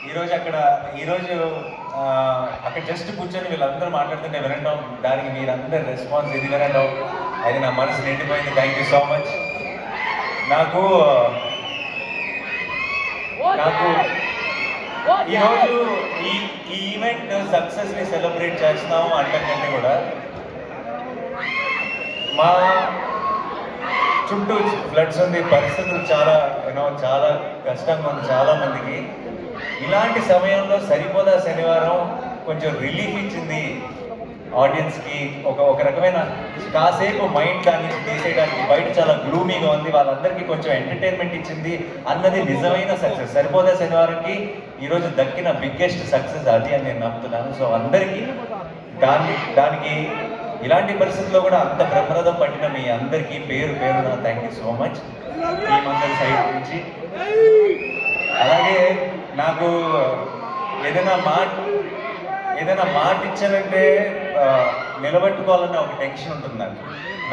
ఈరోజు అక్కడ జస్ట్ కూర్చొని వీళ్ళందరూ మాట్లాడుతుంటే వినడం, దానికి మీరందరూ రెస్పాన్స్ ఇది వినడం, అది నా మనసు నిండిపోయింది. Thank you so much. నాకు ఈరోజు ఈ ఈవెంట్ సక్సెస్ని సెలబ్రేట్ చేస్తున్నాము అంటకంటే కూడా మా చుట్టూ ఫ్లడ్స్ ఉంది, పరిస్థితులు చాలా చాలా కష్టంగా ఉంది చాలా మందికి. ఇలాంటి సమయంలో సరిపోదా శనివారం కొంచెం రిలీఫ్ ఇచ్చింది ఆడియన్స్కి. ఒక రకమైన కాసేపు మైండ్ దాన్ని తీసేయడానికి. బయట చాలా గ్లూమీగా ఉంది, వాళ్ళందరికీ కొంచెం ఎంటర్టైన్మెంట్ ఇచ్చింది అన్నది నిజమైన సక్సెస్. సరిపోదా శనివారంకి ఈరోజు దక్కిన బిగ్గెస్ట్ సక్సెస్ అది అని నేను నమ్ముతున్నాను. సో అందరికీ దానికి ఇలాంటి పరిస్థితుల్లో కూడా అంత ప్రమాదం పట్టిన మీ అందరికీ పేరున thank you so much team అందరి సైడ్ నుంచి. అలాగే నాకు ఏదైనా మాట ఇచ్చానంటే నిలబెట్టుకోవాలన్న ఒక టెన్షన్ ఉంటుంది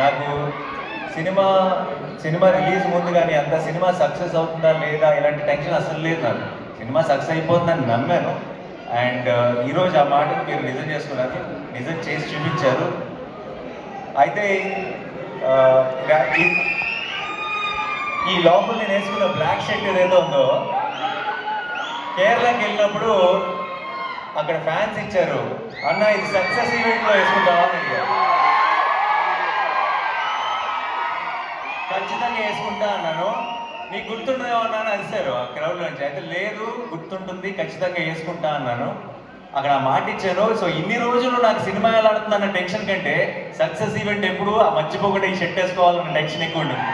నాకు. సినిమా రిలీజ్ ముందు కానీ అంత సినిమా సక్సెస్ అవుతుందా లేదా ఇలాంటి టెన్షన్ అసలు లేదు నాకు. సినిమా సక్సెస్ అయిపోతుందని నమ్మాను. అండ్ ఈరోజు ఆ మాటను మీరు నిజం చేసుకున్నారు, నిజం చేసి చూపించారు. అయితే ఈ లోపల నేను వేసుకున్న బ్లాక్ షర్ట్ ఏదైతే ఉందో, కేరళకి వెళ్ళినప్పుడు అక్కడ ఫ్యాన్స్ ఇచ్చారు, అన్న ఇది సక్సెస్ ఈవెంట్లో వేసుకుంటావా అని అడిగారు. ఖచ్చితంగా వేసుకుంటా అన్నాను. నీకు గుర్తుంటుందేమో అన్నాను అరిశారు ఆ క్రౌడ్ నుంచి. అయితే లేదు గుర్తుంటుంది, ఖచ్చితంగా వేసుకుంటా అన్నాను. అక్కడ ఆ మాట ఇచ్చారు. సో ఇన్ని రోజులు నాకు సినిమా ఎలా ఆడుతుందన్న టెన్షన్ కంటే సక్సెస్ ఈవెంట్ ఎప్పుడు ఆ మర్చిపోకుండా ఈ షర్ట్ వేసుకోవాలన్న టెన్షన్ ఎక్కువ ఉంటుంది.